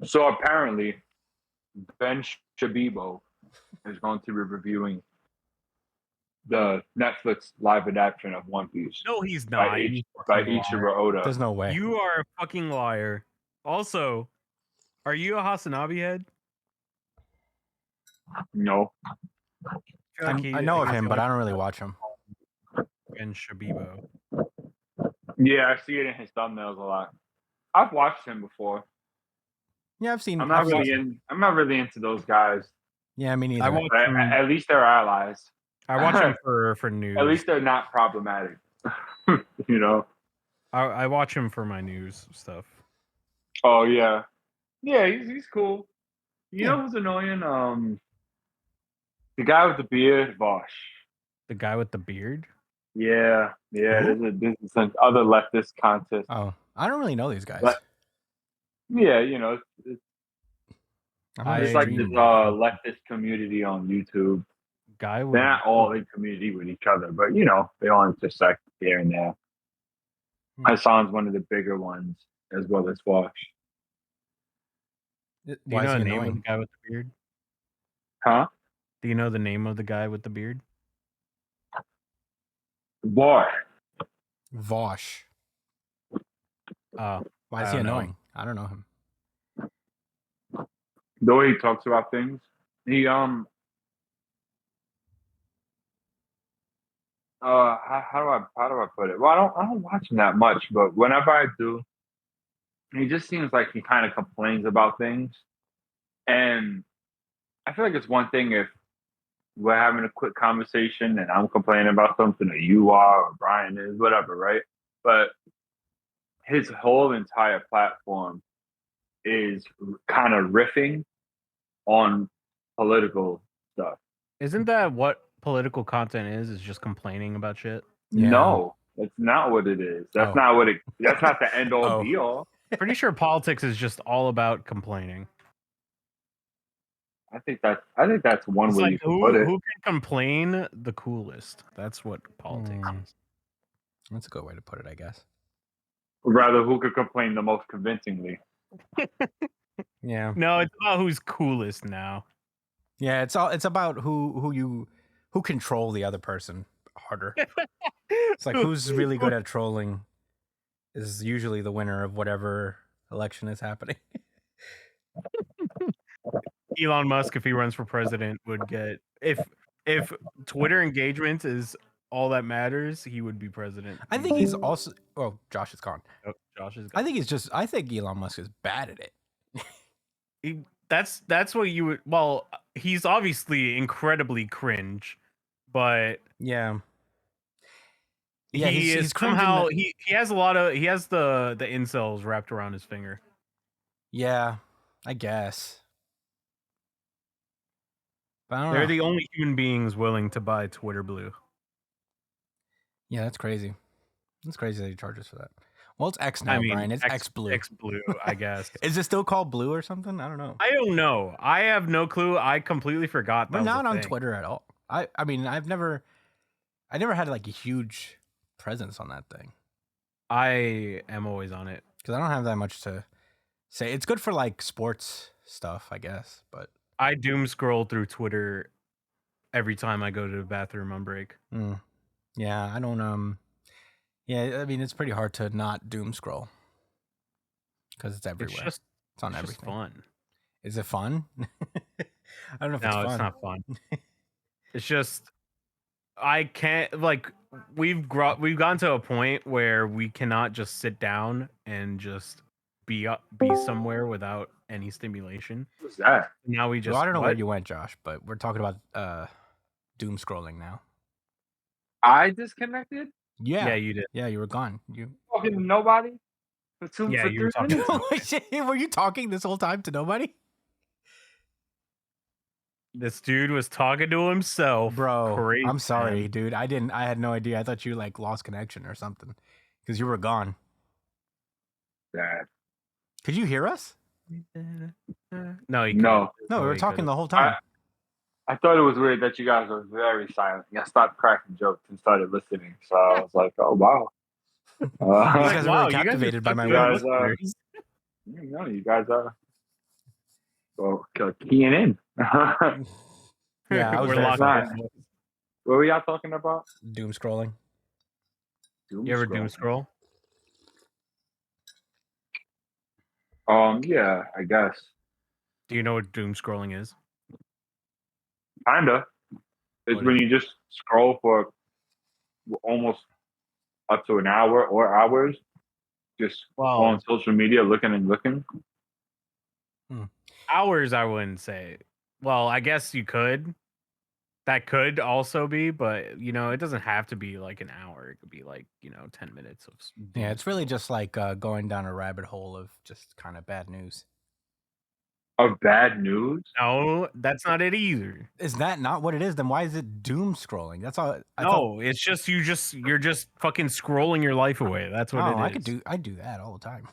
So apparently, Ben Shabibo is going to be reviewing the Netflix live adaptation of One Piece No, he's by not. You by fucking liar. Ichiro Oda. There's no way. You are a fucking liar. Also, are you a Hasanabi head? No, I know of him, but I don't really watch him. And Shabibo. yeah, I see it in his thumbnails a lot. I've watched him before. Yeah, I've seen. I'm not really into those guys. Yeah, me neither. I watch But him. at least they're allies. I watch him for news. At least they're not problematic. You know. I watch him for my news stuff. Oh yeah, yeah. He's cool. You know who's annoying? The guy with the beard, Vosh. The guy with the beard. Yeah. There's some other leftist contest. Oh, I don't really know these guys. But, yeah, you know, it's like this leftist community on YouTube. Guy with They're not all in community with each other, but you know, they all intersect here and there. Hassan's one of the bigger ones, as well as Vosh. Do you know the name of the guy with the beard? Huh? Do you know the name of the guy with the beard? Vosh. Vosh. Why is he annoying? I don't know him. The way he talks about things, he how do I put it? Well, I don't watch him that much, but whenever I do, he just seems like he kind of complains about things, and I feel like it's one thing if we're having a quick conversation and I'm complaining about something, or you are, or Brian is, whatever, right? But his whole entire platform is kind of riffing on political stuff. Isn't that what political content is? Is just complaining about shit? Yeah. No, that's not what it is. That's not what it. That's not the end all be all. Pretty sure politics is just all about complaining. I think that's one way like, you can put it. Who can complain the coolest? That's what politics is. That's a good way to put it, I guess. Rather, who could complain the most convincingly? Yeah. No, it's about who's coolest now. Yeah, it's about who control the other person harder. It's like who's really good at trolling is usually the winner of whatever election is happening. Elon Musk, if he runs for president, would get if Twitter engagement is all that matters, he would be president. I think he's also. Oh, Josh is gone. Oh, Josh is gone. I think Elon Musk is bad at it. That's what you would. Well, he's obviously incredibly cringe, but yeah, he is somehow he has a lot of he has the incels wrapped around his finger. Yeah, I guess. But They're the only human beings willing to buy Twitter Blue. Yeah, that's crazy. That's crazy that he charges for that. Well, it's X now, Brian. It's X Blue. X Blue, I guess. Is it still called Blue or something? I don't know. I don't know. I have no clue. I completely forgot. We're not on Twitter at all. I mean, I never had like a huge presence on that thing. I am always on it because I don't have that much to say. It's good for like sports stuff, I guess, but I doom scroll through Twitter every time I go to the bathroom on break. Yeah, I don't. Yeah, I mean, it's pretty hard to not doom scroll because it's everywhere. It's on everything. Just fun. Is it fun? I don't know if it's fun. No, it's not fun. It's just I can't like we've gotten to a point where we cannot just sit down and just be somewhere without any stimulation. What's that? Now we just. Well, I don't know where you went, Josh, but we're talking about doom scrolling now. I disconnected? Yeah, you did. Yeah, you were gone. You talking to nobody? You were talking. Were you talking this whole time to nobody? This dude was talking to himself, bro. Crazy, I'm sorry, dude. I had no idea. I thought you like lost connection or something because you were gone. Dad. Could you hear us? No, we were talking the whole time. I thought it was weird that you guys were very silent. I stopped cracking jokes and started listening. So I was like, "Oh wow!" You guys are really captivated by my words. No, you guys are. Well, keying in. Yeah, I was We're very locked focused. in. What were y'all talking about? doom scrolling. You ever doom scroll? Yeah, I guess. Do you know what doom scrolling is? Kinda. It's What when is you just scroll for almost up to an hour or hours, just Well, on social media, looking and looking. hours, I wouldn't say. Well, I guess you could. That could also be, but you know, it doesn't have to be like an hour. It could be like 10 minutes of. Yeah, doom it's really scrolling. just like going down a rabbit hole of just kind of bad news. Of bad news. No, that's not it either. Is that not what it is? Then why is it doom scrolling? That's all. I thought. No, it's just you're just fucking scrolling your life away. That's what Oh, it I is. do that all the time.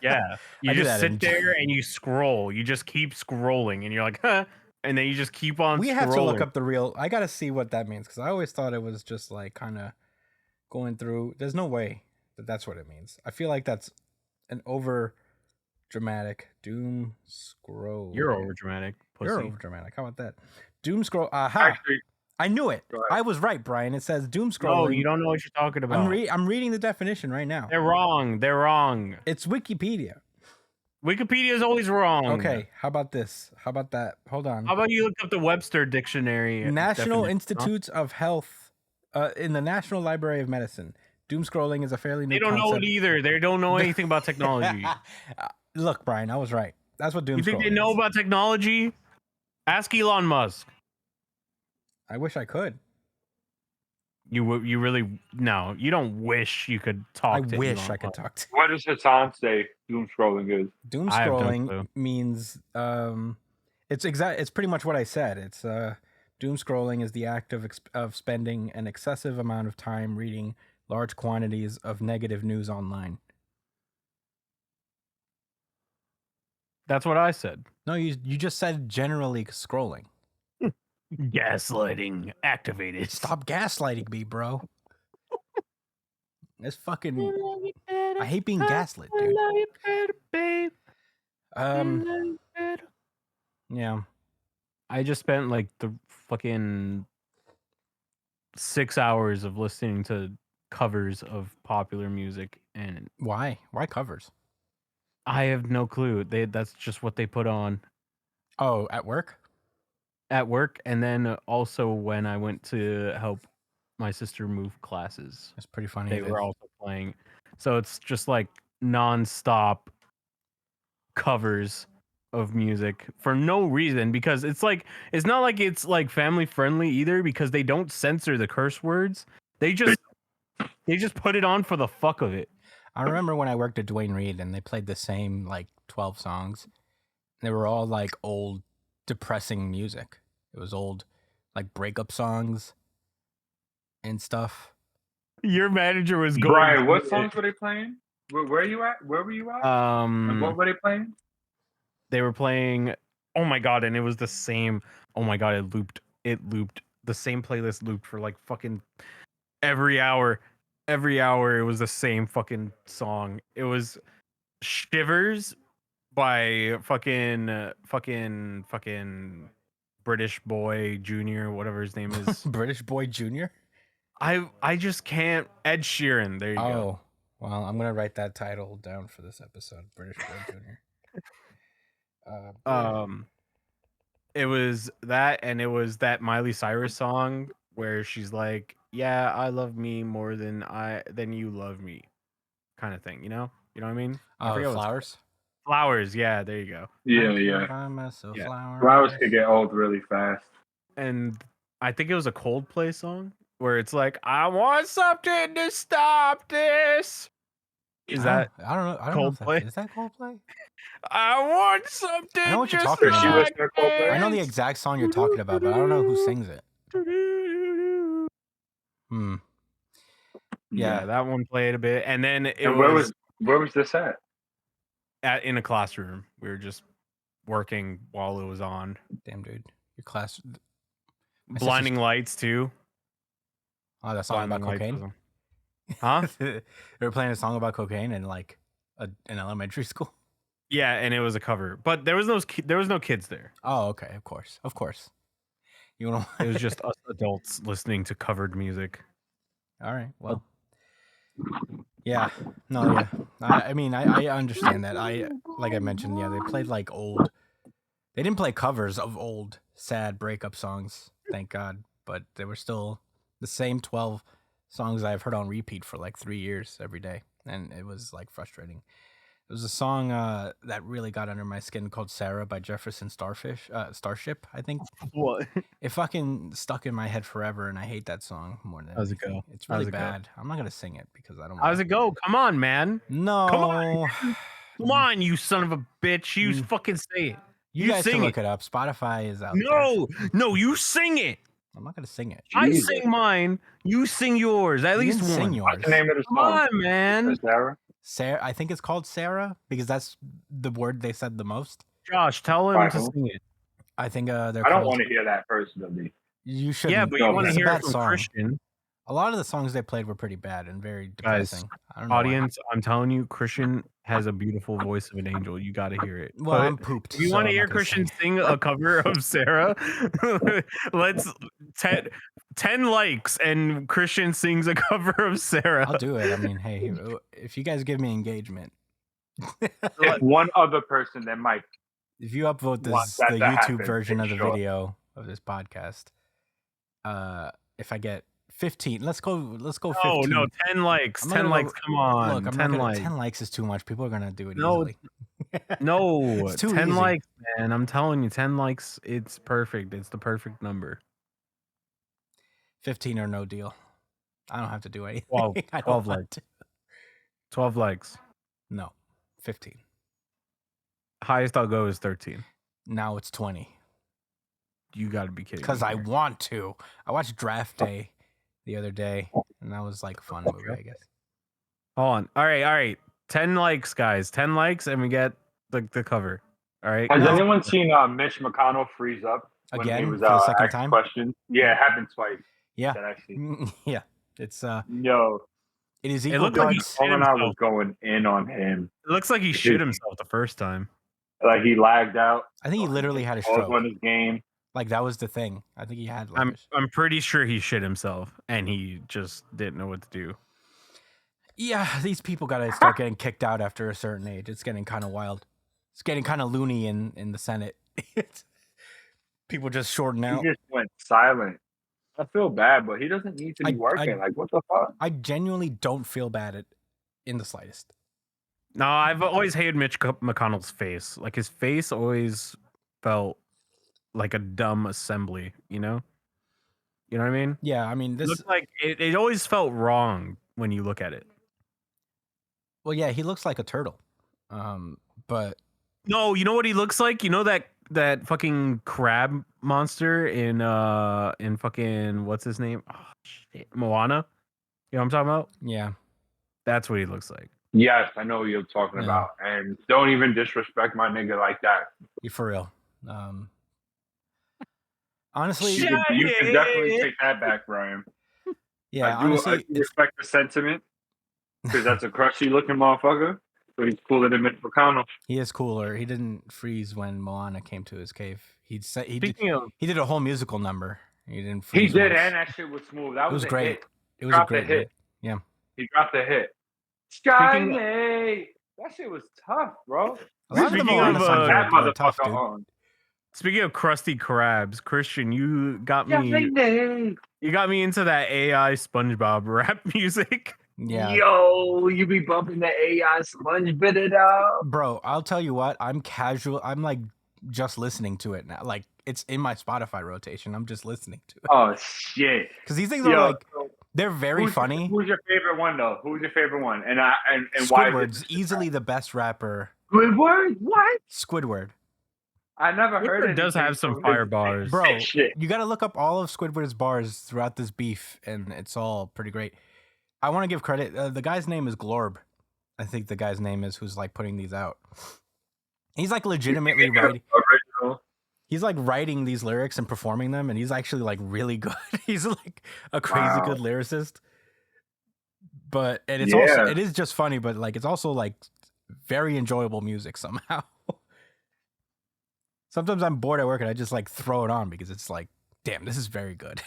Yeah, you I do just that sit there and you scroll. You just keep scrolling, and you're like, huh, and then you just keep on. We scrolling. have to look up the real. I gotta see what that means because I always thought it was just like kind of going through. There's no way that that's what it means. I feel like that's an over dramatic doom scroll. You're over dramatic, pussy. You're over dramatic. How about that? Doom scroll. Aha! Actually, I knew it. Go ahead. I was right, Brian. It says doom No, scrolling. you don't know what you're talking about. I'm reading the definition right now. They're wrong. They're wrong. It's Wikipedia. Wikipedia is always wrong. Okay, how about this? How about that? Hold on. How about you look up the Webster dictionary? National definition, huh? Institutes of Health, in the National Library of Medicine. Doom scrolling is a fairly new They don't know it concept. either. They don't know anything about technology. Look, Brian, I was right. That's what doom You think scrolling they know is. about technology? Ask Elon Musk. I wish I could. You really no. You don't wish you could talk. I to wish Elon I could Musk. talk to. what does Hassan say doom scrolling is? Doom I have no scrolling clue. means it's pretty much what I said. It's doom scrolling is the act of spending an excessive amount of time reading large quantities of negative news online. That's what I said. No, you just said generally scrolling. Gaslighting activated. Stop gaslighting me, bro. It's fucking. I hate being gaslit, dude. Yeah. I just spent like the fucking 6 hours of listening to covers of popular music, and Why? Why covers? I have no clue. That's just what they put on Oh, at work? at work, and then also when I went to help my sister move classes, That's pretty funny. they were also playing. So it's just like nonstop covers of music for no reason, because it's not like it's like family friendly either, because they don't censor the curse words. They just put it on for the fuck of it. I remember when I worked at Dwayne Reed and they played the same like 12 songs. They were all like old, depressing music. It was old, like breakup songs and stuff. Your manager was going. Brian, what songs were they playing? Where are you at? Where were you at? And what were they playing? They were playing. Oh my god! And it was the same. Oh my god! It looped. It looped. The same playlist looped for like fucking every hour. Every hour, it was the same fucking song. It was "Shivers" by fucking British Boy Junior, whatever his name is. British Boy Jr.? I just can't. Ed Sheeran. There you go. Oh, well, I'm going to write that title down for this episode. British Boy Jr. It was that, and it was that Miley Cyrus song where she's like, "Yeah, I love me more than you love me," kind of thing. You know what I mean? I forget what it's Flowers? Flowers, yeah, there you go. Yeah. Buy myself Yeah. Flowers could get old really fast. And I think it was a Coldplay song where it's like, "I want something to stop this." Is that I don't know. I don't know. Coldplay? Is that Coldplay? I want something. I know what you're just talking Does she about. listen to Coldplay? I know the exact song you're talking about, but I don't know who sings it. Yeah, that one played a bit, and then And where was this at? in a classroom. We were just working while it was on. Damn, dude. Your class. My Blinding Lights too. Oh, that song about Blinding cocaine? Lights was on. Huh? They were playing a song about cocaine in like an elementary school. Yeah, and it was a cover, but there was no kids there. Oh, okay. Of course. You know. It was just us adults listening to covered music. All right. Well. Yeah. No. Yeah. I mean, I understand that. Like I mentioned. Yeah, they played like old. They didn't play covers of old sad breakup songs. Thank God. But they were still the same 12 songs I've heard on repeat for like 3 years every day, and it was like frustrating. There was a song that really got under my skin called "Sarah" by Jefferson Starship. I think What? it fucking stuck in my head forever, and I hate that song more than How's it anything. go? It's How's really it go? bad. I'm not gonna sing it because I don't. How's it go? Come on, man. No. Come on, you son of a bitch. You fucking say it. You guys can sing look it up. Spotify is out there. No, you sing it. I'm not gonna sing it. I Jesus. sing mine. You sing yours. At You least didn't one. sing yours. What's the name of the Come song? on, man. Sarah? Sarah, I think it's called Sarah because that's the word they said the most. Josh, tell him By to who? sing it. I think they're I don't called. want to hear that personally. You should. Yeah, but you No, want to it's a hear it bad from song. Christian. A lot of the songs they played were pretty bad and very Guys, depressing. I don't know why. Audience, I'm telling you, Christian has a beautiful voice of an angel. You got to hear it. Well, But I'm pooped. if you so want to I'm hear not gonna Christian sing. sing a cover of Sarah, let's 10 likes and Christian sings a cover of Sarah. I'll do it. I mean, hey, if you guys give me engagement, If one other person that might if you upvote Want this that the to YouTube happen, version of the sure. video of this podcast, if I get 15, let's go 15. No, 10 likes. I'm not 10 gonna likes. go- Come on. Look, I'm 10 not gonna, likes. 10 likes is too much. People are gonna do it No, easily. No, It's too 10 easy. likes, man. I'm telling you, 10 likes, it's perfect. It's the perfect number. 15 or no deal. I don't have to do anything. 12, I don't 12 want likes. to. 12 likes. No, 15. Highest I'll go is 13. Now it's 20. You got to be kidding. Because me I here. want to. I watched Draft Day the other day, and that was like a fun movie, I guess. Hold on. All right. 10 likes, guys. 10 likes, and we get the cover. All right. Has No. anyone seen Mitch McConnell freeze up when Again? he was For the second asked time? questions? Yeah, it happened twice. Yeah. That I see. Yeah. It's Yo, it is It equal looked like he parts. shit Colin and I was himself. going in on him. It looks like he shit himself the first time. Like he lagged out. I think he literally had a All stroke. won his game. Like that was the thing. I think he had like I'm pretty sure he shit himself, and he just didn't know what to do. yeah, these people gotta start getting kicked out after a certain age. It's getting kind of wild. It's getting kind of loony in the Senate. People just shorten out. He just went silent. I feel bad, but he doesn't need to be working. Like, what the fuck? I genuinely don't feel bad in the slightest. No, I've always hated Mitch McConnell's face. Like his face always felt like a dumb assembly. You know what I mean? Yeah, I mean It this. looked like it always felt wrong when you look at it. Well, yeah, he looks like a turtle. But No, you know what he looks like? You know that fucking crab monster in fucking what's his name? Oh, shit. Moana. You know what I'm talking about? yeah, That's what he looks like. Yes, I know what you're talking Yeah. about. And don't even disrespect my nigga like that. you for real. Honestly, You can definitely take that back, Brian. yeah, I honestly, do respect the sentiment because that's a crushy looking motherfucker. But he's cooler than Mitch McConnell. he is cooler. He didn't freeze when Moana came to his cave. He Speaking of, did a whole musical number. He didn't. He Freeze did, once. and that shit was smooth. That It was a great. hit. It was a Dropped the great hit. Yeah. He dropped the hit. Speaking- Skynate. That shit was tough, bro. A lot of the Speaking Moana of, songs that were tough, motherfucker dude. on. speaking of crusty crabs, Christian, you got me Skynate. into that AI SpongeBob rap music. Yeah, Yo, you be bumping the AI sponge bit it up. bro. I'll tell you what. I'm like just listening to it now. Like it's in my Spotify rotation. I'm just listening to it Oh shit. because these things Yo, are like so they're very funny. Who's your favorite one though? Who's your favorite one? And why? Squidward's easily the best rapper. Squidward? What? Squidward, I never heard It it. does have some fire bars. bro. Shit. You got to look up all of Squidward's bars throughout this beef, and it's all pretty great. I want to give credit. The guy's name is Glorb. I think the guy's name is who's like putting these out. He's like legitimately writing. Original. He's like writing these lyrics and performing them, and he's actually like really good. He's like a crazy Wow. good lyricist. But and it's Yeah. also it is just funny, but like it's also like very enjoyable music somehow. Sometimes I'm bored at work and I just like throw it on because it's like, damn, this is very good.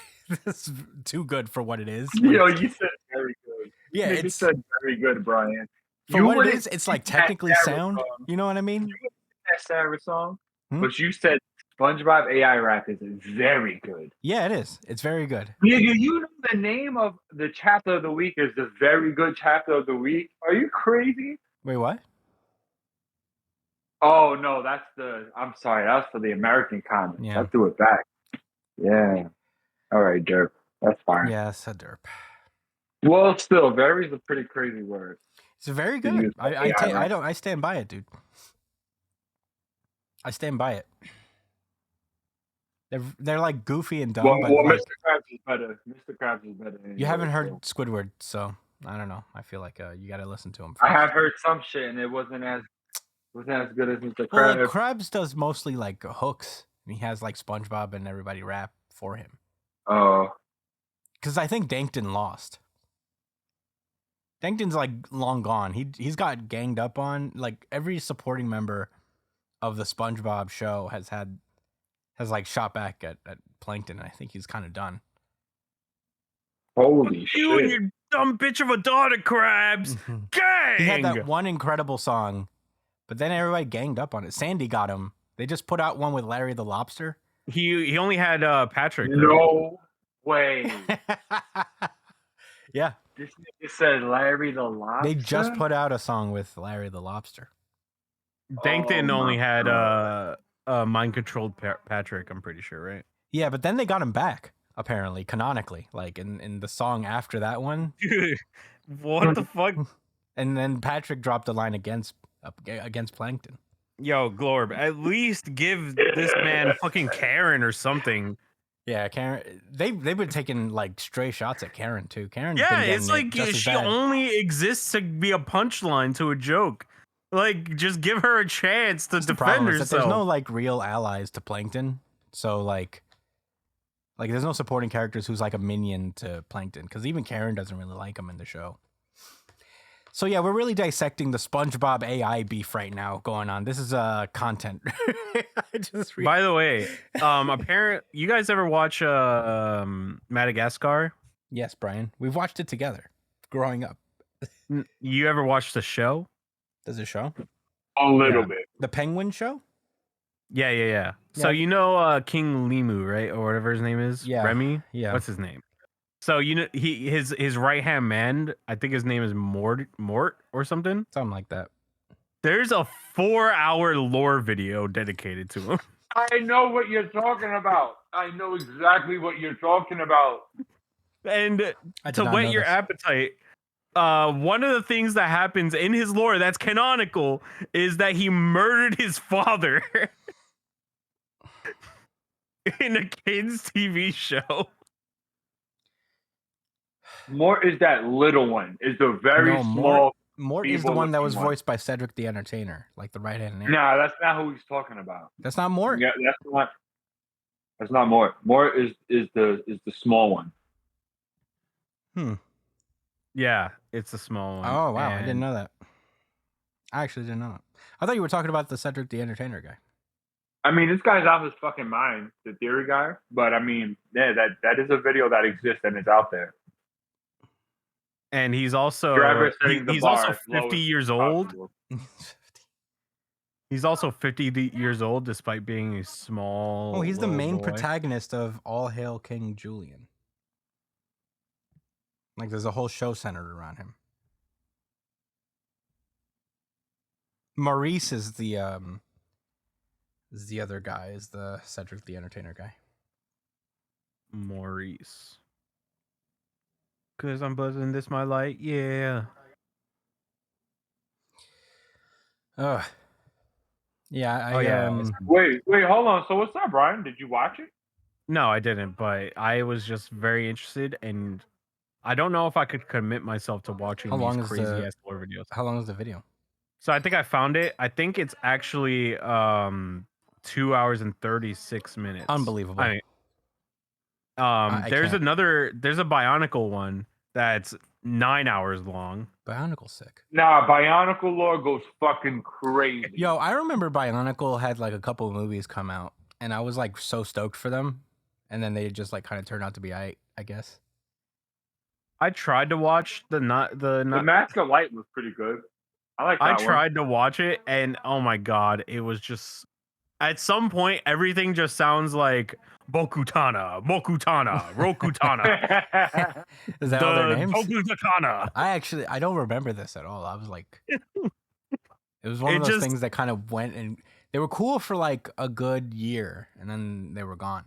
This is too good for what it is. Yo, you said very good. Yeah, You it's said very good, Brian. for You what it wouldn't is. It's like sing that technically Sarah sound. song. You know what I mean? You wouldn't sing that Sarah song, Hmm? but you said SpongeBob AI rap is very good. Yeah, it is. It's very good. Nigga, you know the name of the chapter of the week is the very good chapter of the week? Are you crazy? Wait, what? Oh no, that's the. I'm sorry, that's for the American comments. Yeah. I threw it back. Yeah. All right, Derp. That's fine. Yeah, it's a derp. Well, still, very is a pretty crazy word. It's very To good. use for I AI rap. I stand by it, dude. I stand by it. They're like goofy and dumb, Well, but Mr. like, Krabs is better. Mr. Krabs is better. Anyway, you haven't heard so. Squidward, so I don't know. I feel like you got to listen to him first. I have heard some shit, and it wasn't as good as Mr. Well, like Krabs. Krabs does mostly like hooks, and he has like SpongeBob and everybody rap for him. Oh, Because I think Dankton lost. Dankton's like long gone. He's got ganged up on. Like every supporting member of the SpongeBob show has like shot back at Plankton. I think he's kind of done. holy You and shit! your dumb bitch of a daughter, Krabs. Gang. He had that one incredible song, but then everybody ganged up on it. Sandy got him. They just put out one with Larry the Lobster. He only had Patrick. right? No way. Yeah, This nigga said Larry the Lobster. they just put out a song with Larry the Lobster. Dankton Oh only my had God. mind controlled Patrick. I'm pretty sure, right? Yeah, but then they got him back apparently, canonically, like in the song after that one. Dude, what the fuck? And then Patrick dropped a line against Plankton. Yo, Glorb, at least give this man fucking Karen or something. Yeah, Karen. They've been taking like stray shots at Karen too. Karen's Yeah, been it's getting like it just as she bad. only exists to be a punchline to a joke. Like, just give her a chance to That's the defend problem, is that herself. there's no like real allies to Plankton, so like there's no supporting characters who's like a minion to Plankton, because even Karen doesn't really like him in the show. So yeah, we're really dissecting the SpongeBob AI beef right now going on. This is content. I just By the way, you guys ever watch Madagascar? Yes, Brian, we've watched it together growing up. You ever watched the show? Does it show A little Yeah. bit. the Penguin show? Yeah. So Yeah. you know King Limu, right, or whatever his name is? Yeah. Remy. Yeah. What's his name? So you know his right hand man. I think his name is Mort or something. Something like that. There's a 4-hour lore video dedicated to him. I know what you're talking about. I know exactly what you're talking about. And I did to not whet know your this. appetite, one of the things that happens in his lore that's canonical is that he murdered his father in a kids' TV show. Mort is that little one. Is the very No, small. Mort is the evil one that looking was one. voiced by Cedric the Entertainer, like the right hand man. Nah, that's not who he's talking about. That's not Mort. Yeah, that's the one. That's not Mort. Mort is the small one. Yeah, it's a small one. Oh wow, I didn't and- know that. I actually didn't know it. I thought you were talking about the Cedric the Entertainer guy. I mean, this guy's out of his fucking mind, the theory guy. But I mean, yeah, that is a video that exists and it's out there. And he's also Forever setting the he's bar also as low 50 as years old. possible. He's also 50 years old, despite being a small. Oh, he's the little main boy. protagonist of All Hail King Julian. Like, there's a whole show centered around him. Maurice is the other guy, is the Cedric the Entertainer guy. Maurice. Cause I'm buzzing this my light, yeah. Ugh. Yeah, Oh, yeah, Wait, hold on. So what's up, Brian? Did you watch it? No, I didn't, but I was just very interested, and I don't know if I could commit myself to watching How long these is crazy the- ass lore videos. how long is the video? So I think I found it. I think it's actually 2 hours and 36 minutes. Unbelievable. I mean, I there's can't. a Bionicle one that's 9 hours long. Bionicle's sick. Nah, Bionicle lore goes fucking crazy. Yo, I remember Bionicle had like a couple of movies come out, and I was like so stoked for them, and then they just like kind of turned out to be I guess. I tried to watch The the Mask of Light was pretty good. I like that I one. tried to watch it, and oh my god, it was just at some point everything just sounds like Bokutana, Mokutana, Rokutana, Is that all their the names? Bokutakana. I don't remember this at all. I was like, it was one It of those just- things that kind of went and they were cool for like a good year, and then they were gone.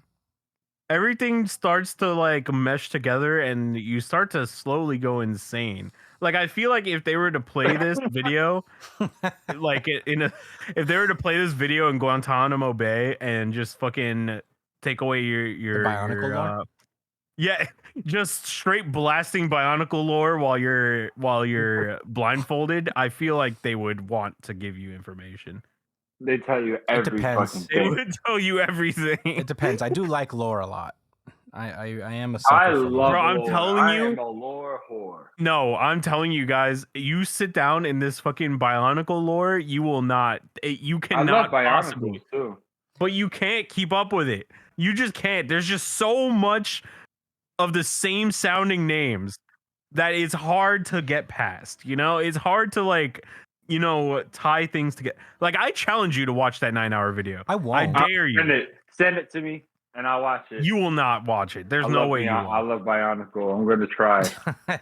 Everything starts to like mesh together, and you start to slowly go insane. Like I feel like if they were to play this video, like if they were to play this video in Guantanamo Bay and just fucking take away your Bionicle lore? yeah, just straight blasting Bionicle lore while you're blindfolded, I feel like they would want to give you information. They tell you every depends. fucking They thing. would tell you everything. It depends. I do like lore a lot. I am a sucker I for love lore. Bro, I'm lore. telling I you- am a lore whore. No, I'm telling you guys, you sit down in this fucking Bionicle lore, you will not. You I cannot love Bionicles possibly. too. But you can't keep up with it. You just can't. There's just so much of the same sounding names that it's hard to get past. You know, it's hard to like, tie things together. Like I challenge you to watch that 9-hour video. I won't. I dare you. Send it to me, and I'll watch it. You will not watch it. There's I no love way you I will. love Bionicle. I'm gonna try.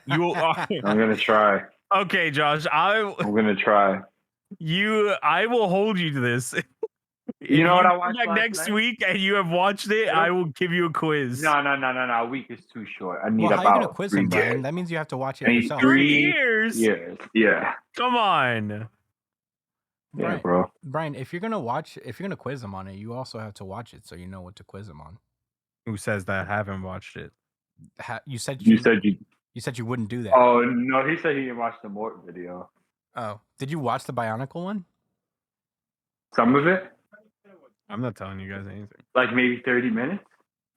You will. I'm gonna try. Okay, Josh. I'm gonna try. I will hold you to this. You know what I come watched back last next night? week and you have watched it, I will give you a quiz. No. A week is too short. I need Well, how are you about gonna quiz 3 him, Brian? years. That means you have to watch it I need yourself. 3 3 years? years. Yeah. Come on. Yeah, Brian, bro. Brian, if you're gonna quiz him on it, you also have to watch it so you know what to quiz him on. Who says that? I haven't watched it. You said You said you. you said you wouldn't do that. Oh no, he said he didn't watch the Mort video. Oh, did you watch the Bionicle one? Some of it, I'm not telling you guys anything. like maybe 30 minutes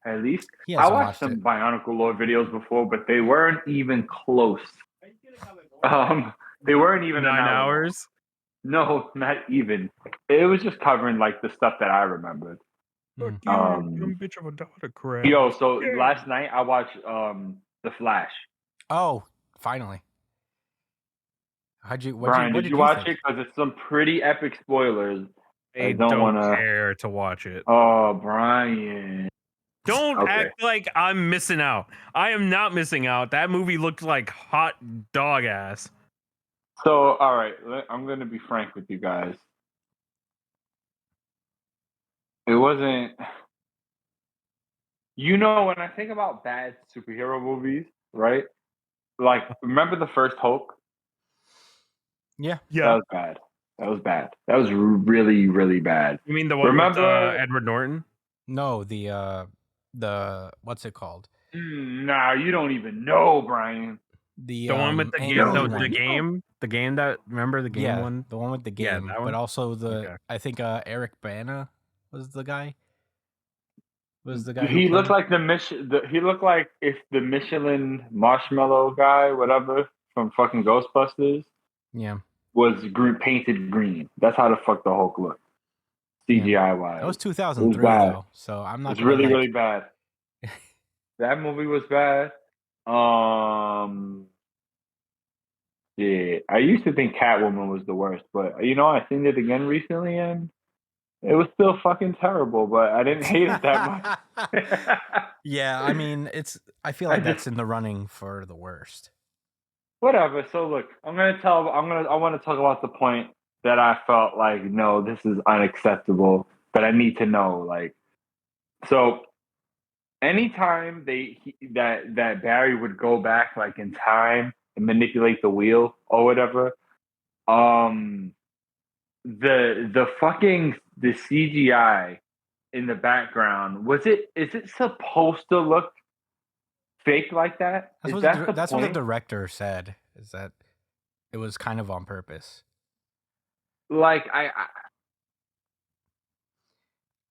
at least. He I hasn't watched watched some it. Bionicle lore videos before, but they weren't even close. They weren't even 9 an hour. hours? No, not even. It was just covering like the stuff that I remembered. Hmm. bitch of a daughter crap. Yo, so last night I watched The Flash. Oh, finally. Brian, did you watch it? Because it's some pretty epic spoilers. I don't don't wanna- care to watch it. Oh, Brian. Don't Okay. act like I'm missing out. I am not missing out. That movie looked like hot dog ass. So, all right, I'm going to be frank with you guys. It wasn't. When I think about bad superhero movies, right? Like, remember the first Hulk? Yeah. That was bad. That was really, really bad. You mean the one Remember- with Edward Norton? No, the what's it called? Nah, you don't even know, Brian. The one with the game, Angry the one. game that remember the game Yeah, one? the one with the Yeah, game, that one? but also the Okay. I think Eric Bana was the guy. Was the guy? who He played looked him? like he looked like if the Michelin marshmallow guy, whatever, from fucking Ghostbusters, Yeah, was painted green. That's how the fuck the Hulk looked, CGI wise. that was 2003 bad. though. So I'm It not. was gonna, really, like- really bad. That movie was bad. Yeah, I used to think Catwoman was the worst, but I seen it again recently and it was still fucking terrible. But I didn't hate it that much. Yeah, I mean, I feel I like that's just- in the running for the worst. Whatever. So look, I want to talk about the point that I felt like, no, this is unacceptable, but I need to know, like, so anytime that Barry would go back like in time and manipulate the wheel or whatever, the CGI in the background, is it supposed to look fake like that? That's, Is what, that the, that's what the point? director said. Is that it was kind of on purpose. Like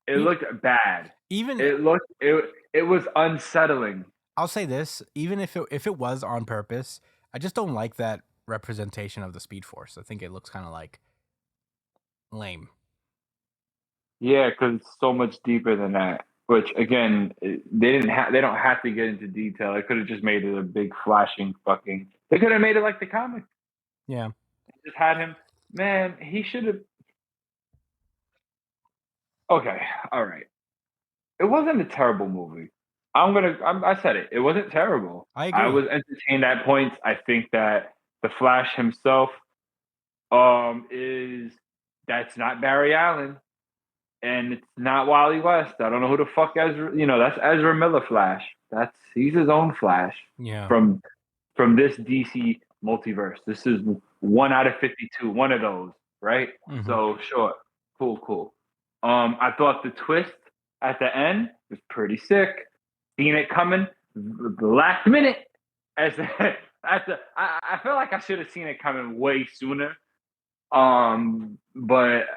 it E- looked bad. Even It was unsettling. I'll say this: even if it was on purpose, I just don't like that representation of the Speed Force. I think it looks kind of like lame. Yeah, because it's so much deeper than that. Which again, they don't have to get into detail. They could have just made it a big flashing fucking. They could have made it like the comic. Yeah. Just had him. Man, he should have. Okay, all right. It wasn't a terrible movie. I said it. It wasn't terrible. I agree. I was entertained at points. I think that the Flash himself, is that's not Barry Allen, and it's not Wally West. I don't know who the fuck Ezra. That's Ezra Miller Flash. He's his own Flash Yeah. from this DC multiverse. This is 1 out of 52. One of those, right? Mhm. So sure, cool. I thought the twist at the end was pretty sick. Seeing it coming the last minute, I feel like I should have seen it coming way sooner. But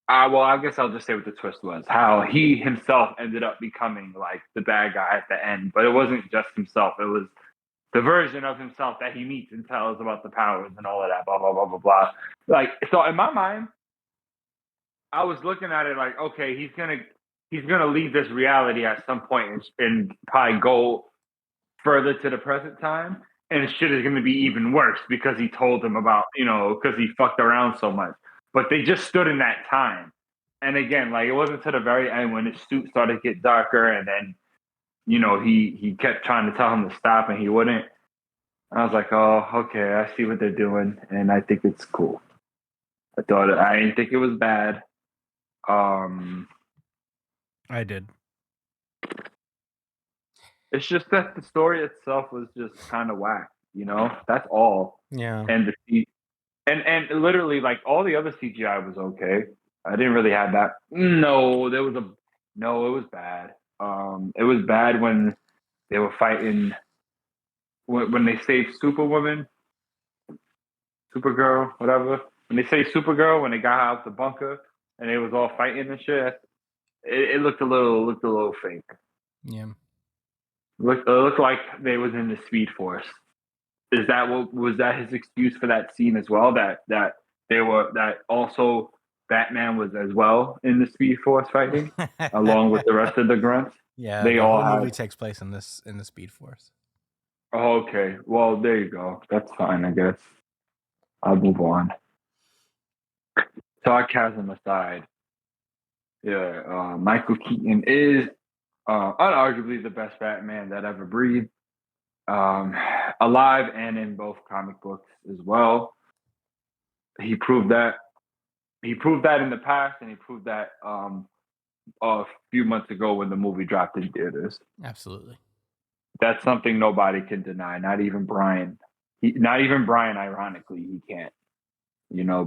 I guess I'll just say what the twist was. How he himself ended up becoming like the bad guy at the end, but it wasn't just himself. It was the version of himself that he meets and tells about the powers and all of that, blah blah blah blah blah. Like, so in my mind, I was looking at it like, okay, he's gonna leave this reality at some point and probably go further to the present time, and shit is gonna be even worse because he told him about, because he fucked around so much. But they just stood in that time, and again, like, it wasn't to the very end when his suit started to get darker, and then he kept trying to tell him to stop, and he wouldn't. I was like, oh, okay, I see what they're doing, and I think it's cool. I didn't think it was bad. I did. It's just that the story itself was just kind of whack, That's all. Yeah. And and literally, like, all the other CGI was okay. I didn't really have that. No, it was bad. It was bad when they were fighting when they saved Superwoman, Supergirl, whatever. When they saved Supergirl, when they got out the bunker and they was all fighting and shit, it looked a little fake. Yeah. It looked like they was in the Speed Force. Was that his excuse for that scene as well? That also Batman was as well in the Speed Force fighting along with the rest of the grunts. Yeah, They the all whole movie have. takes place in the Speed Force. Oh, okay. Well, there you go. That's fine, I guess. I'll move on. Sarcasm aside, yeah, Michael Keaton is unarguably the best Batman that ever breathed, alive and in both comic books as well. He proved that. He proved that in the past, and he proved that a few months ago when the movie dropped in theaters. Absolutely. That's something nobody can deny. Not even Brian. Not even Brian. Ironically, he can't.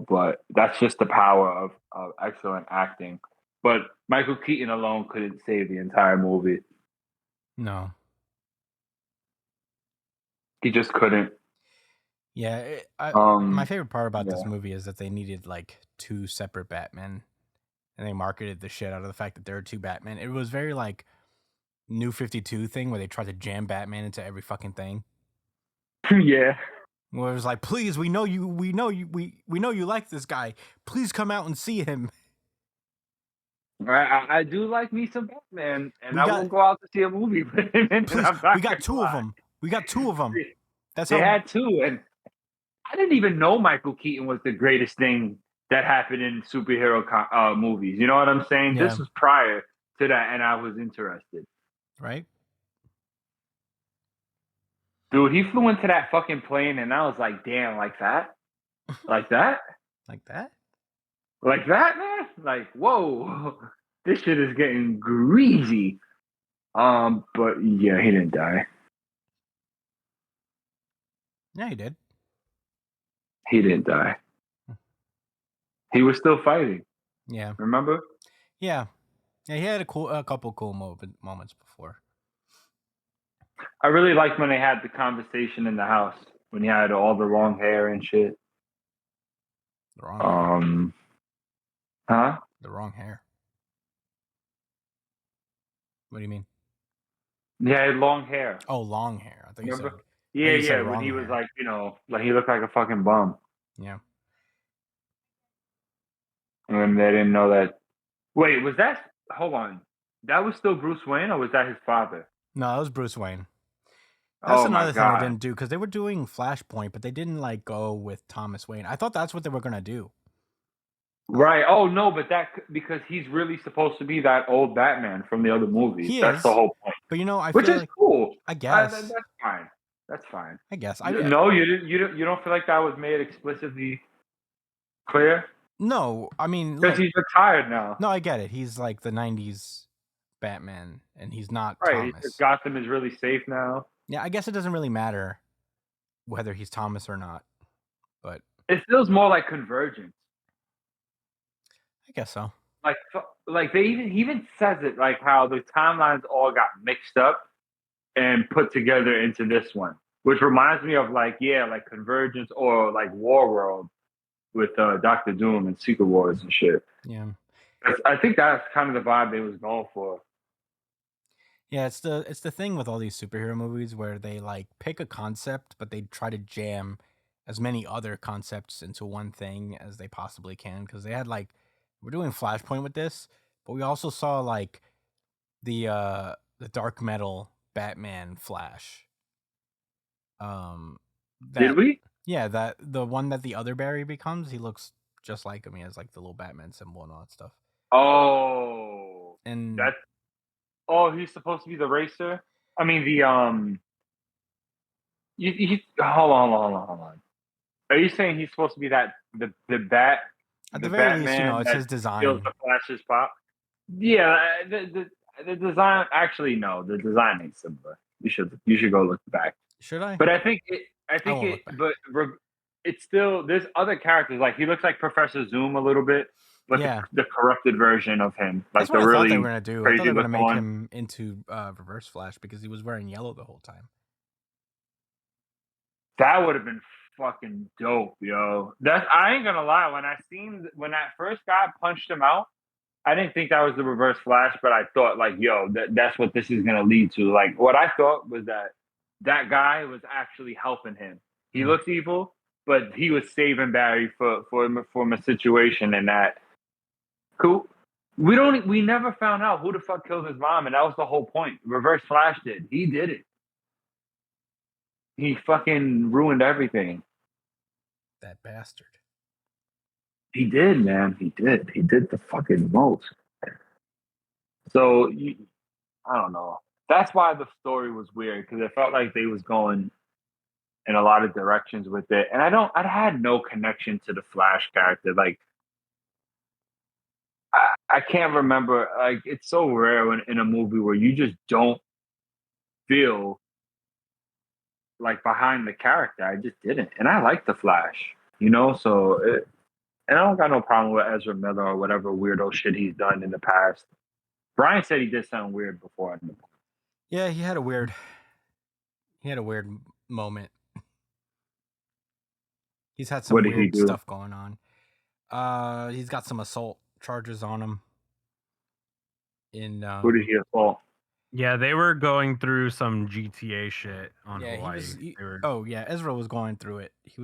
But that's just the power of excellent acting. But Michael Keaton alone couldn't save the entire movie. No. He just couldn't. Yeah, my favorite part about this movie is that they needed like 2 separate Batmen, and they marketed the shit out of the fact that there are 2 Batmen. It was very like New 52 thing where they tried to jam Batman into every fucking thing. Yeah. Where it was like, please, we know you like this guy. Please come out and see him. I do like me some Batman, and I won't go out to see a movie with him. Please, we got 2 of them. We got 2 of them. They had 2, and I didn't even know Michael Keaton was the greatest thing that happened in superhero movies. You know what I'm saying? Yeah. This was prior to that, and I was interested. Right? Dude, he flew into that fucking plane, and I was like, damn, like that? Like that? Like that? Like that, man? Like, whoa, this shit is getting greasy. But yeah, he didn't die. Yeah, he did. He didn't die. He was still fighting. Yeah. Remember? Yeah. Yeah, he had a couple cool moments before. I really liked when they had the conversation in the house when he had all the long hair and shit. The wrong Huh? The wrong hair. What do you mean? Yeah, he had long hair. Oh, long hair. I think you said Yeah, you said yeah. When wrong he was hair. like, like he looked like a fucking bum, Yeah. and they didn't know that. Wait, was that? Hold on. That was still Bruce Wayne, or was that his father? No, that was Bruce Wayne. That's Oh my another thing they god. didn't do because they were doing Flashpoint, but they didn't like go with Thomas Wayne. I thought that's what they were gonna do. Right. Oh no, but because he's really supposed to be that old Batman from the other movies. He That's the is, whole point. but I Which feel is like cool. I guess, That's fine. That's fine. I guess No, you didn't. You don't feel like that was made explicitly clear no. I mean, because look, he's retired now. no, I get it. He's like the '90s Batman, and he's not Right. Thomas. Gotham is really safe now. Yeah, I guess it doesn't really matter whether he's Thomas or not, but It feels more like Convergence. I guess so. Like he even says it like how the timelines all got mixed up and put together into this one, which reminds me of like Convergence or like War World with Doctor Doom and Secret Wars and shit. Yeah. I think that's kind of the vibe they was going for. Yeah, it's the thing with all these superhero movies where they like pick a concept, but they try to jam as many other concepts into one thing as they possibly can. Because they had like we're doing Flashpoint with this, but we also saw like the dark metal Batman Flash. Did we? Yeah, that the one that the other Barry becomes, he looks just like him. He has like the little Batman symbol and all that stuff. Oh, And that's. Oh, he's supposed to be the racer. I mean the Hold on. Are you saying he's supposed to be the bat? at The the very least, Batman it's that his steals design. the Flash's pop? Yeah, the design. Actually, no, the design ain't similar. You should go look back. Should I? But I won't think look back. it's still there's other characters like he looks like Professor Zoom a little bit, but Yeah. the corrupted version of him, like That's what the I thought really they were gonna do. I thought crazy they were gonna look make one. him into Reverse Flash because he was wearing yellow the whole time. That would have been fucking dope, yo. I ain't gonna lie. When that first guy punched him out, I didn't think that was the Reverse Flash, but I thought like, yo, that's what this is gonna lead to. Like, what I thought was that guy was actually helping him. He looks evil, but he was saving Barry from a situation, and that cool. We never found out who the fuck killed his mom, and that was the whole point. Reverse Flash did. He did it. He fucking ruined everything. That bastard. He did, man. He did. He did the fucking most. So I don't know. That's why the story was weird because it felt like they was going in a lot of directions with it, and I had no connection to the Flash character. Like I can't remember. Like it's so rare in a movie where you just don't feel like behind the character. I just didn't, and I like the Flash. So. And I don't got no problem with Ezra Miller or whatever weirdo shit he's done in the past. Brian said he did something weird before. Yeah, he had a weird moment. He's had some What did he weird do? stuff going on. He's got some assault charges on him. Who did he assault? Yeah, they were going through some GTA shit on Yeah, Hawaii. Oh yeah, Ezra was going through it. He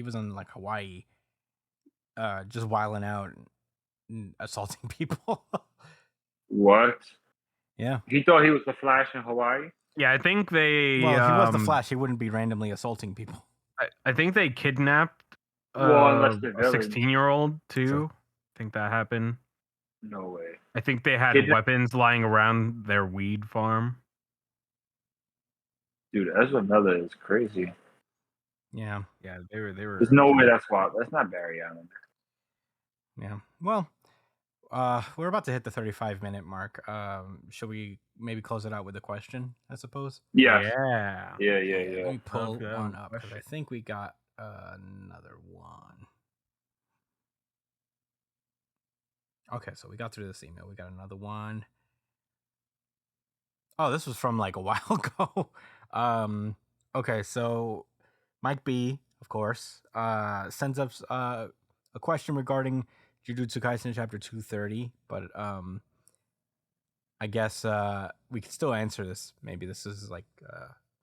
was in like Hawaii, just wilding out and assaulting people. What? Yeah. He thought he was the Flash in Hawaii? Yeah, I think they. Well, if he was the Flash, he wouldn't be randomly assaulting people. I think they kidnapped Unless the a villain. 16-year-old too. Sure. I think that happened. No way. I think they had weapons lying around their weed farm. Dude, Ezra Miller is crazy. Yeah. Yeah, they were. There's no way that's wild. That's not Barry Allen. Yeah. Well, we're about to hit the 35-minute mark. Should we maybe close it out with a question, I suppose? Yes. Yeah. Yeah. Let me pull Okay, one up because I question. think we got another one. Okay, so we got through this email. We got another one. Oh, this was from like a while ago. Okay, so Mike B, of course, sends us a question regarding Jujutsu Kaisen chapter 230, but I guess we can still answer this. Maybe this is like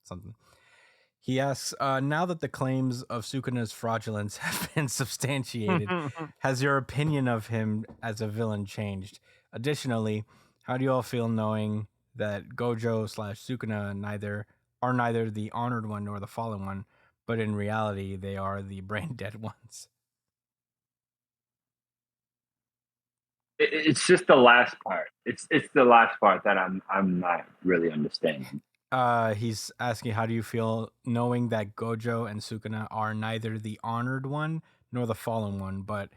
something. He asks, now that the claims of Sukuna's fraudulence have been substantiated, has your opinion of him as a villain changed? Additionally, how do you all feel knowing that Gojo/Sukuna are neither the honored one nor the fallen one, but in reality they are the brain dead ones? It's just the last part. It's the last part that I'm not really understanding. He's asking, how do you feel knowing that Gojo and Sukuna are neither the honored one nor the fallen one, but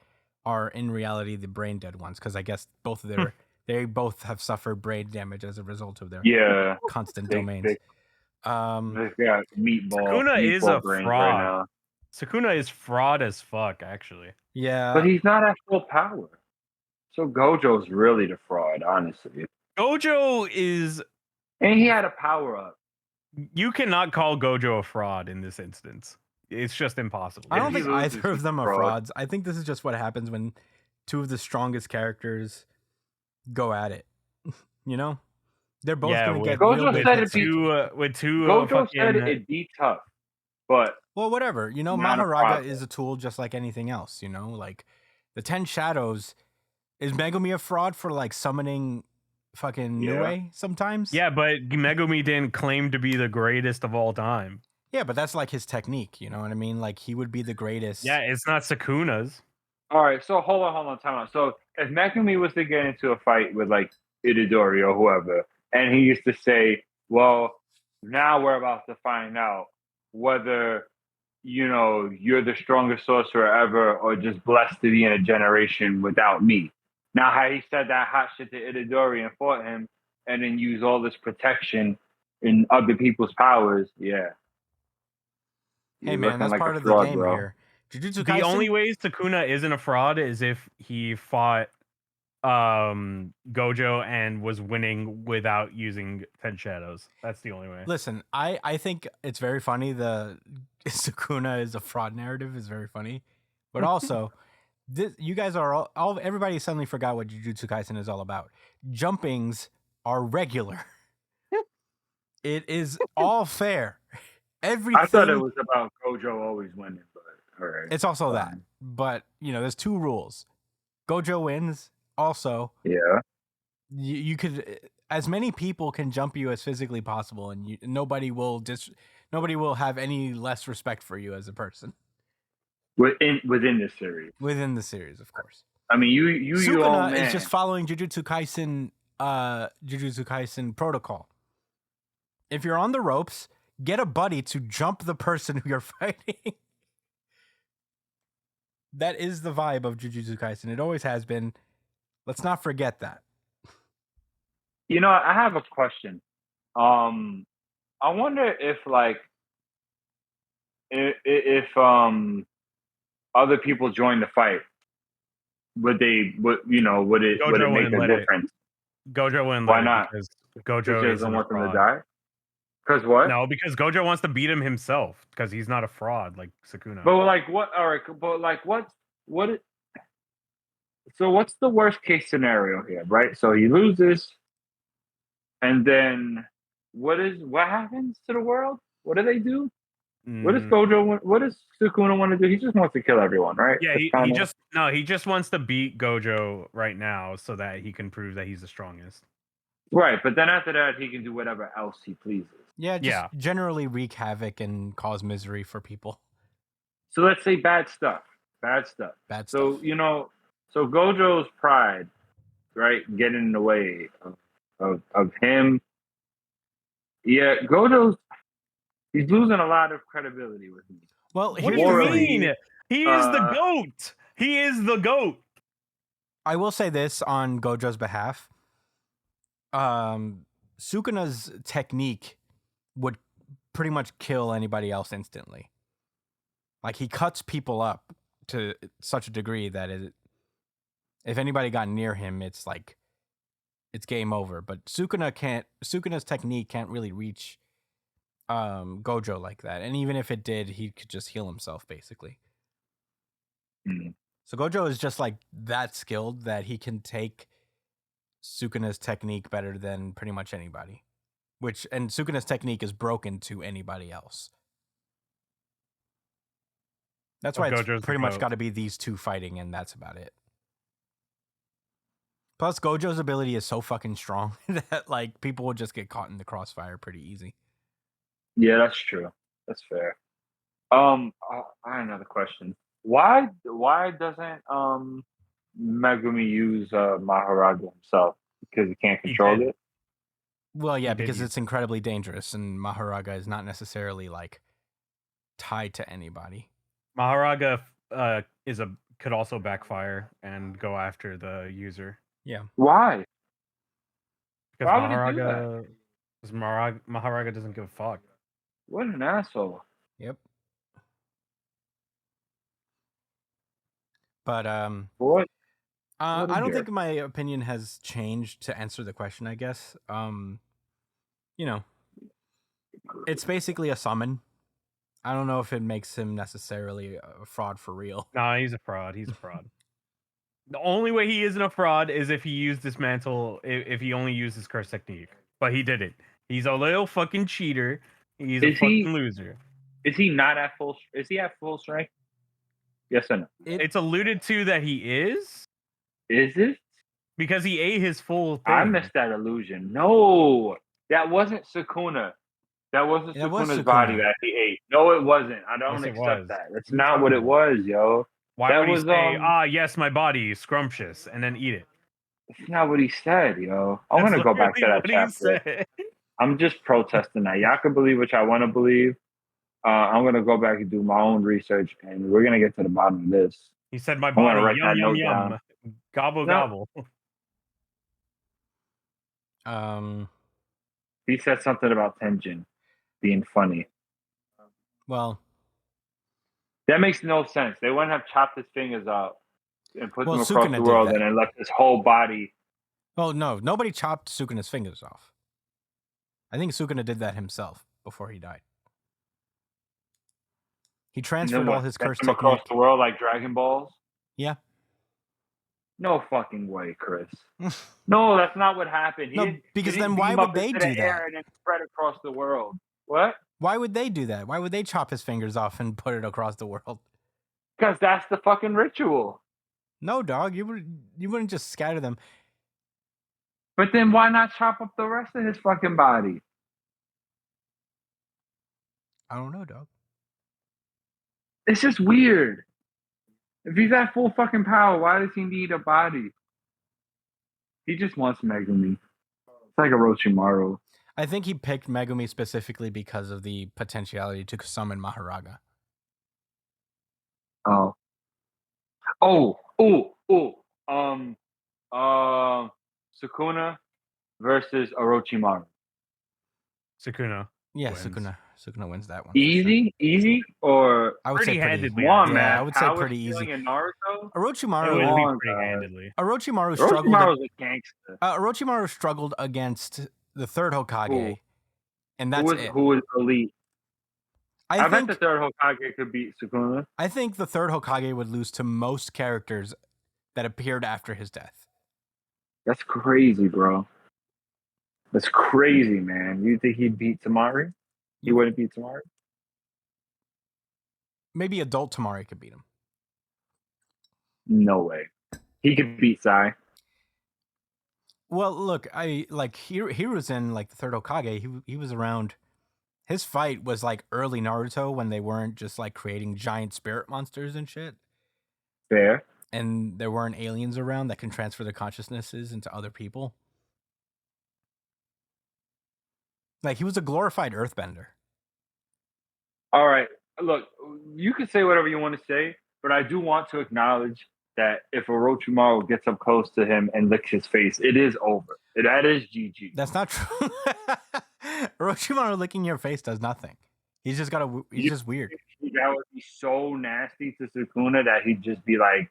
are in reality the brain dead ones? Because I guess both of they both have suffered brain damage as a result of their Yeah, constant they, domains. they, Um, they got Sukuna is a meatball brains right fraud. now. Sukuna is fraud as fuck, actually. yeah, But he's not at full power. So Gojo's really the fraud, honestly. Gojo is. And he had a power up. You cannot call Gojo a fraud in this instance. It's just impossible. I don't If he think loses, either of he's them are fraud. frauds. I think this is just what happens when two of the strongest characters go at it. You know, they're both Yeah, going to with- get Gojo real big said hits. it'd be- with two Gojo said fucking. it'd be tough, but Well, whatever. You know, Not a Maharaga problem. is a tool just like anything else. You know, like the 10 Shadows. Is Megumi a fraud for like summoning fucking Yeah. Nue sometimes? Yeah, but Megumi didn't claim to be the greatest of all time. Yeah, but that's like his technique. You know what I mean? Like he would be the greatest. Yeah, it's not Sukuna's. all right. So hold on, time out. So if Megumi was to get into a fight with like Itadori or whoever, and he used to say, "Well, now we're about to find out whether you're the strongest sorcerer ever, or just blessed to be in a generation without me." Now, how he said that hot shit to Itadori and fought him, and then use all this protection in other people's powers, yeah. Hey You're man, looking that's like a part of the fraud, game bro. here. Jujutsu The Kaisen. only way Sukuna isn't a fraud is if he fought Gojo and was winning without using 10 Shadows. That's the only way. Listen, I think it's very funny. The Sukuna is a fraud narrative is very funny, but also you guys are all everybody suddenly forgot what Jujutsu Kaisen is all about. Jumpings are regular. It is all fair. Everything. I thought it was about Gojo always winning, but all right. It's also that, Fine. but there's two rules. Gojo wins. Also, Yeah. you could as many people can jump you as physically possible, and nobody will have any less respect for you as a person Within this series. within the series, of course. I mean, you Sukuna old man. is just following Jujutsu Kaisen protocol. If you're on the ropes, get a buddy to jump the person who you're fighting. That is the vibe of Jujutsu Kaisen. It always has been. Let's not forget that. I have a question. I wonder if like if other people join the fight, would it Gojo make wouldn't a let it. difference? Gojo wouldn't Why let it not? because Gojo Gojo doesn't isn't a want them to fraud. die. Because what? No, because Gojo wants to beat him himself because he's not a fraud like Sukuna. But like what? All right. But like what? So what's the worst case scenario here, right? So he loses, and then what happens to the world? What do they do? What does Gojo? What does Sukuna want to do? He just wants to kill everyone, right? Yeah, That's he just wants to beat Gojo right now so that he can prove that he's the strongest. right. But then after that, he can do whatever else he pleases. Yeah, just Yeah. generally wreak havoc and cause misery for people. So let's say bad stuff. Bad stuff. Bad So stuff. so Gojo's pride, right, getting in the way of him. Yeah, he's losing a lot of credibility with me. Well, What here's do you the Morally, thing. mean? He is the uh, goat. He is the goat. I will say this on Gojo's behalf. Sukuna's technique would pretty much kill anybody else instantly. Like he cuts people up to such a degree that if anybody got near him, it's like it's game over. But Sukuna's technique can't really reach Gojo like that. And even if it did, he could just heal himself basically. Mm. So Gojo is just like that skilled that he can take Sukuna's technique better than pretty much anybody. And Sukuna's technique is broken to anybody else. That's Of why it's Gojo's the pretty much goat. got to be these two fighting, and that's about it. Plus, Gojo's ability is so fucking strong that like people will just get caught in the crossfire pretty easy. Yeah, that's true. That's fair. I have another question. Why doesn't Megumi use Maharaja himself? Because he can't He control did. it. Well, yeah, He did because use it's incredibly dangerous, and Maharaga is not necessarily like tied to anybody. Maharaga could also backfire and go after the user. Yeah, Why? Because Why would he do that? Maharaga doesn't give a fuck. What an asshole! yep. But What? What I a don't jerk. think my opinion has changed to answer the question. I guess you know, it's basically a summon. I don't know if it makes him necessarily a fraud for real. No, he's a fraud. He's a fraud. The only way he isn't a fraud is if he used this mantle, if he only used his curse technique. But he didn't. He's a little fucking cheater. He's a Is he- fucking loser. Is he not at full? Is he at full strength? Yes or no? It's alluded to that he is Is it? because he ate his full thing. I missed that illusion. No, that wasn't Sukuna. That wasn't That was Sukuna's body Sukuna. that he ate. No, it wasn't. I don't Yes, it accept was. that. That's What are you not what talking it about? was, yo. Why that would he was, say, yes, my body, scrumptious, and then eat it? That's not what he said, yo. I'm That's gonna go back to literally that what he chapter. said. I'm just protesting that. Y'all can believe what y'all want to believe. I'm gonna go back and do my own research, and we're gonna get to the bottom of this. He said, my gonna body, write yum, that yum, note yum. down. Gobble, No. gobble. He said something about Tenjin being funny. Well, That makes no sense. They wouldn't have chopped his fingers out and put Well, them across Sukuna the did world that. and then left his whole body. well, no, nobody chopped Sukuna's fingers off. I think Sukuna did that himself before he died. He And then transferred what, all his sent curse them across technique. the world like Dragon Balls? Yeah. No fucking way, Chris. No, that's not what happened. He No, didn't- because he didn't then why beam would up they into do the that? air and then spread across the world. What? Why would they do that? Why would they chop his fingers off and put it across the world? Because that's the fucking ritual. No, dog, you wouldn't just scatter them. But then why not chop up the rest of his fucking body? I don't know, dog. It's just weird. If he's at full fucking power, why does he need a body? He just wants Megumi. It's like Orochimaru. I think he picked Megumi specifically because of the potentiality to summon Maharaga. Oh. Sukuna versus Orochimaru. Sukuna. Yeah, Wins. Sukuna wins that one. for sure. Easy, or I would say Pretty pretty. handedly. come on, Yeah, man? I would say Power pretty stealing easy. in Naruto. It would Orochimaru. Come on, be pretty guys. handedly. Orochimaru struggled. Orochimaru's a gangster. Orochimaru struggled against the third Hokage, Who? and that's it. Who was elite? I I bet think the third Hokage could beat Sukuna. I think the third Hokage would lose to most characters that appeared after his death. That's crazy, bro. That's crazy, man. You think he'd beat Tamari? He wouldn't beat Tamari? Maybe adult Tamari could beat him. No way. He could beat Sai. Well, look, he was in like the third Hokage. He was around. His fight was like early Naruto when they weren't just like creating giant spirit monsters and shit, Fair. and there weren't aliens around that can transfer their consciousnesses into other people. Like he was a glorified earthbender. All right. Look, you can say whatever you want to say, but I do want to acknowledge that if Orochimaru gets up close to him and licks his face, it is over. That is GG. That's not true. Orochimaru licking your face does nothing. He's just he's just weird. That would be so nasty to Sukuna that he'd just be like,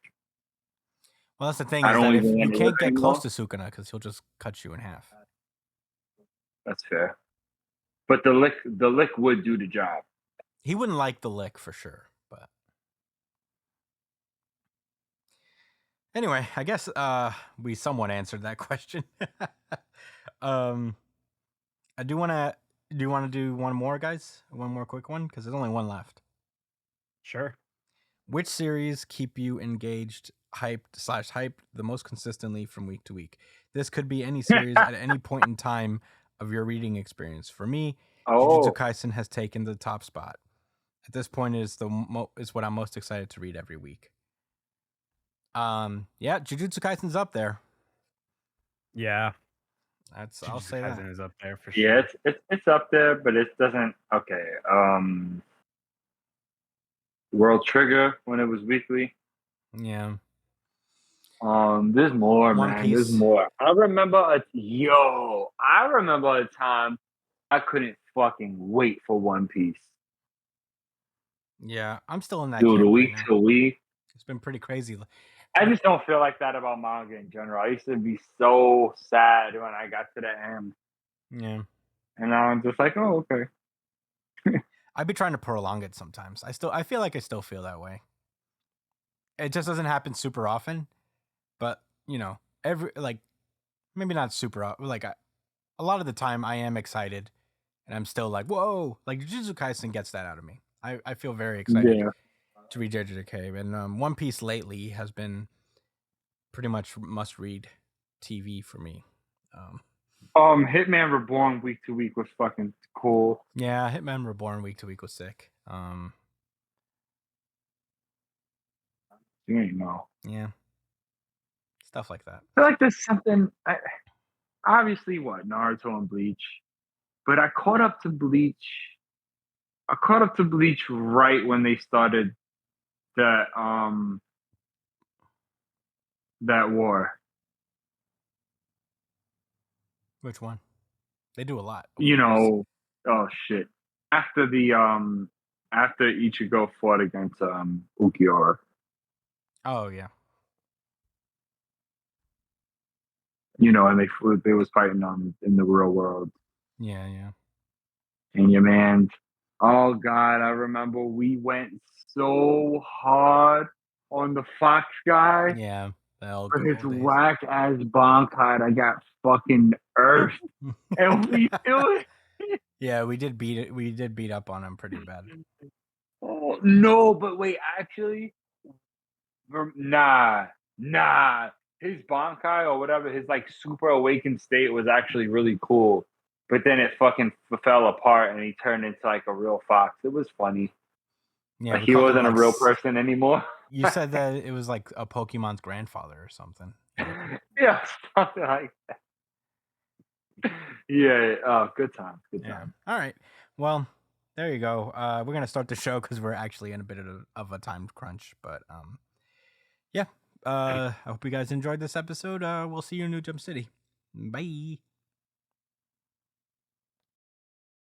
Well, that's the thing I is don't that if even you wanna can't live get close anymore. to Sukuna because he'll just cut you in half. that's fair. But the lick would do the job. He wouldn't like the lick for sure, but anyway, I guess we somewhat answered that question. I do want to. Do you want to do one more, guys? One more quick one because there's only one left. Sure. Which series keep you engaged, hyped the most consistently from week to week? This could be any series at any point in time of your reading experience. For me, Jujutsu Oh, Kaisen has taken the top spot. At this point, is what I'm most excited to read every week. Yeah, Jujutsu Kaisen's up there. Yeah, I'll say that. Kaisen is up there for yeah, sure. it's up there, but it doesn't. Okay. World Trigger when it was weekly. Yeah. There's more, One man. There's Piece. more. I remember a time I couldn't fucking wait for One Piece. Yeah, I'm still in that Dude, camp right week now. to week. It's been pretty crazy. I just don't feel like that about manga in general. I used to be so sad when I got to the end. Yeah. And now I'm just like, oh, okay. I'd be trying to prolong it sometimes. I feel like I still feel that way. It just doesn't happen super often, but maybe not super a lot of the time I am excited and I'm still like, whoa, like Jujutsu Kaisen gets that out of me. I feel very excited Yeah. to read JJK, and One Piece lately has been pretty much must read TV for me. Hitman Reborn week to week was fucking cool. Yeah, Hitman Reborn week to week was sick. You ain't know. Yeah, stuff like that. I feel like there's something. Obviously, what Naruto and Bleach, but I caught up to Bleach. I caught up to Bleach right when they started that that war. Which one? They do a lot. You know, oh shit. After after Ichigo fought against Ukiura. Oh yeah. You know, and they was fighting in the real world. Yeah. And your man, oh god, I remember we went so hard on the Fox guy. Yeah. For his whack ass Bankai, I got fucking earthed. And we do it. Yeah, we did beat up on him pretty bad. Oh no, but wait, actually, nah. His Bankai or whatever, his like super awakened state was actually really cool. But then it fucking fell apart and he turned into like a real fox. It was funny. Yeah, like he wasn't a real person anymore. You said that it was like a Pokemon's grandfather or something. Yeah, something like that. Yeah. Oh, good time. Good time. Yeah. All right. Well, there you go. We're gonna start the show because we're actually in a bit of a time crunch. But yeah. I hope you guys enjoyed this episode. We'll see you in New Jump City. Bye.